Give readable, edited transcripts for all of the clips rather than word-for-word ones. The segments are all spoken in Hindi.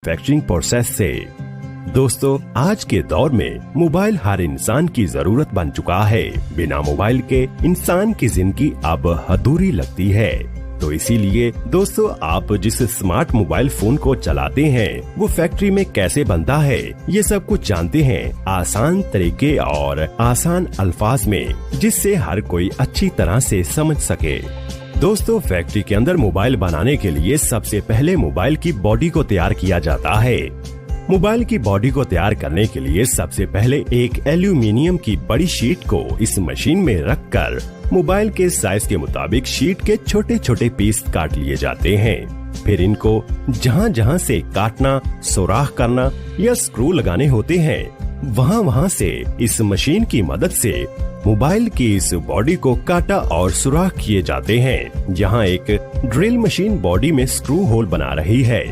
मैन्युफैक्चरिंग प्रोसेस से। दोस्तों, आज के दौर में मोबाइल हर इंसान की जरूरत बन चुका है। बिना मोबाइल के इंसान की जिंदगी अब अधूरी लगती है। तो इसीलिए दोस्तों, आप जिस स्मार्ट मोबाइल फोन को चलाते हैं वो फैक्ट्री में कैसे बनता है, ये सब कुछ जानते हैं आसान तरीके और आसान अल्फाज में, जिससे हर कोई अच्छी तरह से समझ सके। दोस्तों, फैक्ट्री के अंदर मोबाइल बनाने के लिए सबसे पहले मोबाइल की बॉडी को तैयार किया जाता है। मोबाइल की बॉडी को तैयार करने के लिए सबसे पहले एक एल्यूमिनियम की बड़ी शीट को इस मशीन में रखकर मोबाइल के साइज के मुताबिक शीट के छोटे छोटे पीस काट लिए जाते हैं। फिर इनको जहां जहां से काटना, सुराख करना या स्क्रू लगाने होते हैं, वहां से इस मशीन की मदद से मोबाइल की इस बॉडी को काटा और सुराख किए जाते हैं। जहां एक ड्रिल मशीन बॉडी में स्क्रू होल बना रही है।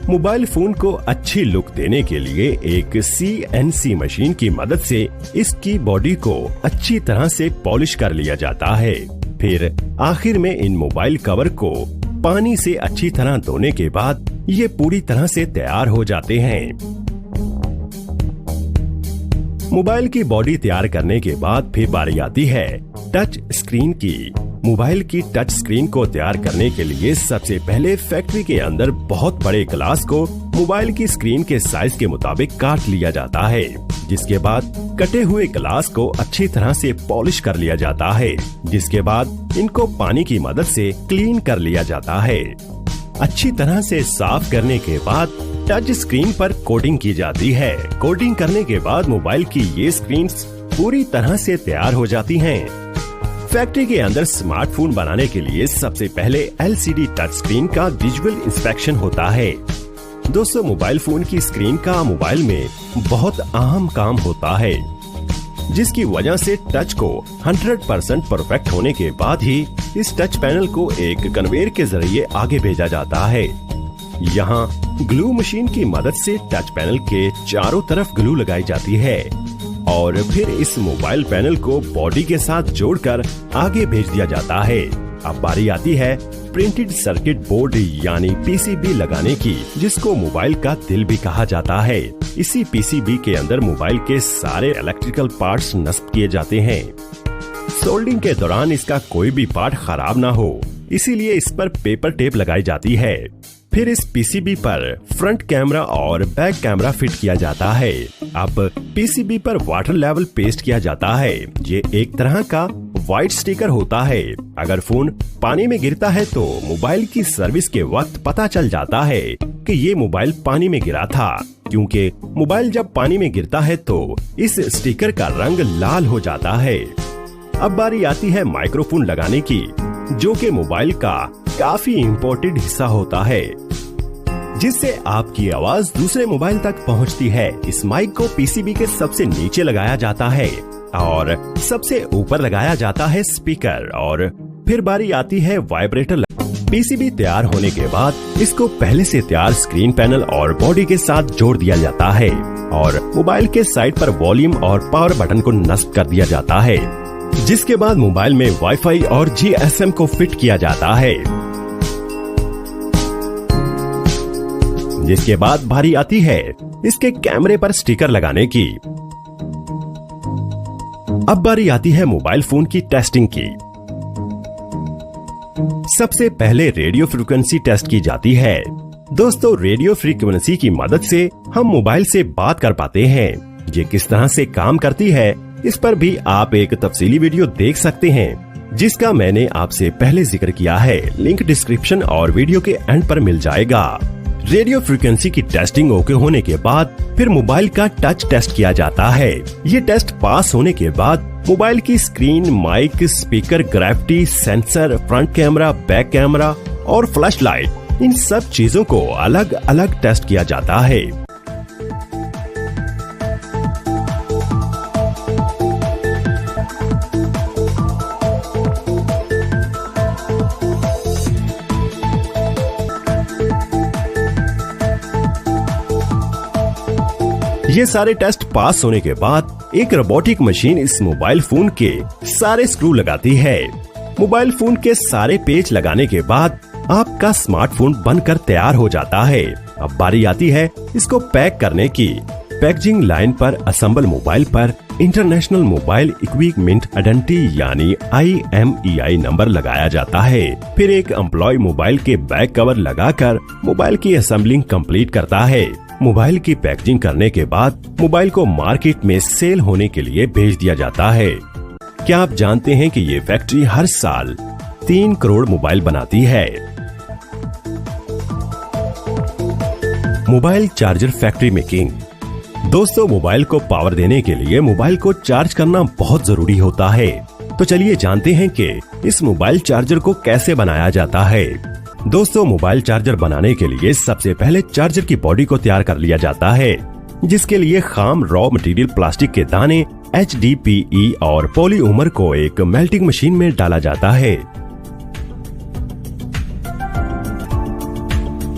मोबाइल फोन को अच्छी लुक देने के लिए एक CNC मशीन की मदद से इसकी बॉडी को अच्छी तरह से पॉलिश कर लिया जाता है। फिर आखिर में इन मोबाइल कवर को पानी से अच्छी तरह धोने के बाद ये पूरी तरह से तैयार हो जाते हैं। मोबाइल की बॉडी तैयार करने के बाद फिर बारी आती है टच स्क्रीन की। मोबाइल की टच स्क्रीन को तैयार करने के लिए सबसे पहले फैक्ट्री के अंदर बहुत बड़े ग्लास को मोबाइल की स्क्रीन के साइज के मुताबिक काट लिया जाता है, जिसके बाद कटे हुए ग्लास को अच्छी तरह से पॉलिश कर लिया जाता है, जिसके बाद इनको पानी की मदद से क्लीन कर लिया जाता है। अच्छी तरह से साफ करने के बाद टच स्क्रीन पर कोटिंग की जाती है। कोटिंग करने के बाद मोबाइल की ये स्क्रीन पूरी तरह से तैयार हो जाती हैं। फैक्ट्री के अंदर स्मार्टफोन बनाने के लिए सबसे पहले LCD टच स्क्रीन का विजुअल इंस्पेक्शन होता है। दोस्तों, मोबाइल फोन की स्क्रीन का मोबाइल में बहुत अहम काम होता है, जिसकी वजह से टच को 100% परफेक्ट होने के बाद ही इस टच पैनल को एक कन्वेयर के जरिए आगे भेजा जाता है। यहाँ ग्लू मशीन की मदद से टच पैनल के चारों तरफ ग्लू लगाई जाती है और फिर इस मोबाइल पैनल को बॉडी के साथ जोड़कर आगे भेज दिया जाता है। अब बारी आती है प्रिंटेड सर्किट बोर्ड यानी PCB लगाने की, जिसको मोबाइल का दिल भी कहा जाता है। इसी PCB के अंदर मोबाइल के सारे इलेक्ट्रिकल पार्ट्स नस्ब किए जाते हैं। सोल्डिंग के दौरान इसका कोई भी पार्ट खराब ना हो, इसीलिए इस पर पेपर टेप लगाई जाती है। फिर इस PCB पर फ्रंट कैमरा और बैक कैमरा फिट किया जाता है। अब PCB पर वाटर लेवल पेस्ट किया जाता है। ये एक तरह का व्हाइट स्टिकर होता है। अगर फोन पानी में गिरता है तो मोबाइल की सर्विस के वक्त पता चल जाता है कि ये मोबाइल पानी में गिरा था, क्योंकि मोबाइल जब पानी में गिरता है तो इस स्टिकर का रंग लाल हो जाता है। अब बारी आती है माइक्रोफोन लगाने की, जो कि मोबाइल का काफी इम्पोर्टेंट हिस्सा होता है, जिससे आपकी आवाज दूसरे मोबाइल तक पहुंचती है। इस माइक को PCB के सबसे नीचे लगाया जाता है और सबसे ऊपर लगाया जाता है स्पीकर, और फिर बारी आती है वाइब्रेटर। PCB तैयार होने के बाद इसको पहले से तैयार स्क्रीन पैनल और बॉडी के साथ जोड़ दिया जाता है और मोबाइल के साइड पर वॉल्यूम और पावर बटन को नस्ब कर दिया जाता है, जिसके बाद मोबाइल में वाईफाई और GSM को फिट किया जाता है। जिसके बाद बारी आती है इसके कैमरे पर स्टिकर लगाने की। अब बारी आती है मोबाइल फोन की टेस्टिंग की। सबसे पहले रेडियो फ्रीक्वेंसी टेस्ट की जाती है। दोस्तों, रेडियो फ्रीक्वेंसी की मदद से हम मोबाइल से बात कर पाते हैं। ये किस तरह से काम करती है, इस पर भी आप एक तफसीली वीडियो देख सकते हैं, जिसका मैंने आपसे पहले जिक्र किया है। लिंक डिस्क्रिप्शन और वीडियो के एंड पर मिल जाएगा। रेडियो फ्रीक्वेंसी की टेस्टिंग ओके होने के बाद फिर मोबाइल का टच टेस्ट किया जाता है। ये टेस्ट पास होने के बाद मोबाइल की screen, mic, speaker, gravity sensor, front camera, back camera और फ्लैश लाइट, इन सब चीजों को अलग अलग टेस्ट किया जाता है। ये सारे टेस्ट पास होने के बाद एक रोबोटिक मशीन इस मोबाइल फोन के सारे स्क्रू लगाती है। मोबाइल फोन के सारे पेच लगाने के बाद आपका स्मार्टफोन बनकर तैयार हो जाता है। अब बारी आती है इसको पैक करने की। पैकेजिंग लाइन पर असेंबल मोबाइल पर इंटरनेशनल मोबाइल इक्विपमेंट आइडेंटिटी यानी IMEI नंबर लगाया जाता है। फिर एक एम्प्लॉय मोबाइल के बैक कवर लगाकर मोबाइल की असेंबलिंग कंप्लीट करता है। मोबाइल की पैकेजिंग करने के बाद मोबाइल को मार्केट में सेल होने के लिए भेज दिया जाता है। क्या आप जानते हैं कि ये फैक्ट्री हर साल 3 करोड़ मोबाइल बनाती है। Mobile charger factory making. दोस्तों, मोबाइल को पावर देने के लिए मोबाइल को चार्ज करना बहुत जरूरी होता है। तो चलिए जानते हैं कि इस मोबाइल चार्जर को कैसे बनाया जाता है। दोस्तों, मोबाइल चार्जर बनाने के लिए सबसे पहले चार्जर की बॉडी को तैयार कर लिया जाता है, जिसके लिए खाम रॉ मटेरियल प्लास्टिक के दाने HDPE और पॉलीमर को एक मेल्टिंग मशीन में डाला जाता है,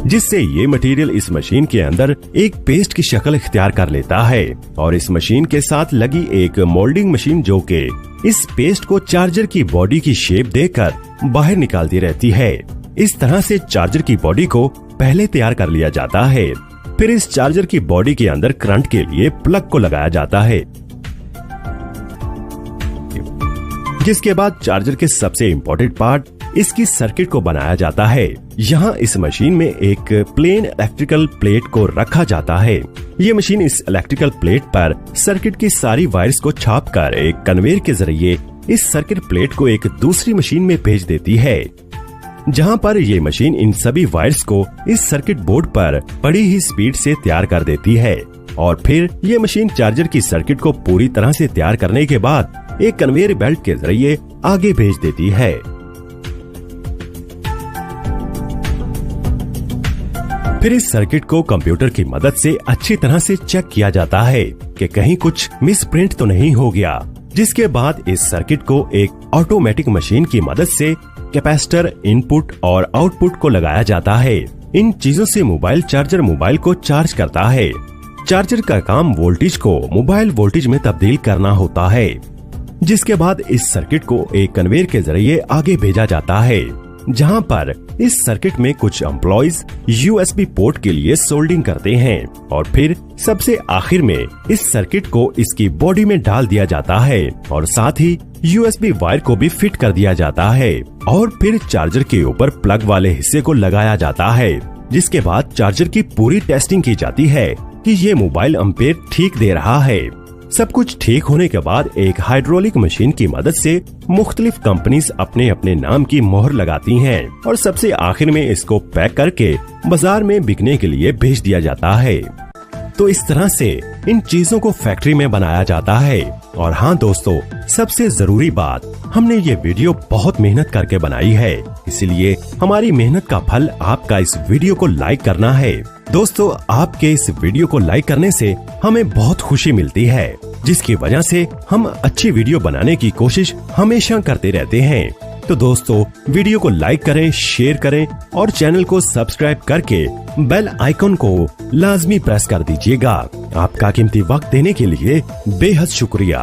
जिससे ये मटेरियल इस मशीन के अंदर एक पेस्ट की शक्ल इख्तियार कर लेता है और इस मशीन के साथ लगी एक मोल्डिंग मशीन जो कि इस पेस्ट को चार्जर की बॉडी की शेप देकर बाहर निकालती रहती है। इस तरह से चार्जर की बॉडी को पहले तैयार कर लिया जाता है। फिर इस चार्जर की बॉडी के अंदर करंट के लिए प्लग को लगाया जाता है, जिसके बाद चार्जर के सबसे इम्पोर्टेंट पार्ट इसकी सर्किट को बनाया जाता है। यहाँ इस मशीन में एक प्लेन इलेक्ट्रिकल प्लेट को रखा जाता है। ये मशीन इस इलेक्ट्रिकल प्लेट पर सर्किट की सारी वायर्स को छापकर एक कन्वेयर के जरिए इस सर्किट प्लेट को एक दूसरी मशीन में भेज देती है, जहाँ पर ये मशीन इन सभी वायर्स को इस सर्किट बोर्ड पर बड़ी ही स्पीड से तैयार कर देती है। और फिर ये मशीन चार्जर की सर्किट को पूरी तरह से तैयार करने के बाद एक कन्वेयर बेल्ट के जरिए आगे भेज देती है। फिर इस सर्किट को कंप्यूटर की मदद से अच्छी तरह से चेक किया जाता है कि कहीं कुछ मिस प्रिंट तो नहीं हो गया, जिसके बाद इस सर्किट को एक ऑटोमेटिक मशीन की मदद से कैपेसिटर, इनपुट और आउटपुट को लगाया जाता है। इन चीजों से मोबाइल चार्जर मोबाइल को चार्ज करता है। चार्जर का काम वोल्टेज को मोबाइल वोल्टेज में तब्दील करना होता है, जिसके बाद इस सर्किट को एक कन्वेयर के जरिए आगे भेजा जाता है, जहां पर इस सर्किट में कुछ एम्प्लॉइज USB पोर्ट के लिए सोल्डिंग करते हैं और फिर सबसे आखिर में इस सर्किट को इसकी बॉडी में डाल दिया जाता है और साथ ही USB वायर को भी फिट कर दिया जाता है और फिर चार्जर के ऊपर प्लग वाले हिस्से को लगाया जाता है, जिसके बाद चार्जर की पूरी टेस्टिंग की जाती है कि ये मोबाइल एम्पेयर ठीक दे रहा है। सब कुछ ठीक होने के बाद एक हाइड्रोलिक मशीन की मदद से मुख्तलिफ कंपनीज अपने अपने नाम की मोहर लगाती हैं और सबसे आखिर में इसको पैक करके बाजार में बिकने के लिए भेज दिया जाता है। तो इस तरह से इन चीजों को फैक्ट्री में बनाया जाता है। और हाँ दोस्तों, सबसे जरूरी बात, हमने ये वीडियो बहुत मेहनत करके बनाई है, इसलिए हमारी मेहनत का फल आपका इस वीडियो को लाइक करना है। दोस्तों, आपके इस वीडियो को लाइक करने से हमें बहुत खुशी मिलती है, जिसकी वजह से हम अच्छी वीडियो बनाने की कोशिश हमेशा करते रहते हैं। तो दोस्तों, वीडियो को लाइक करें, शेयर करें और चैनल को सब्सक्राइब करके बेल आइकन को लाजमी प्रेस कर दीजिएगा। आपका कीमती वक्त देने के लिए बेहद शुक्रिया।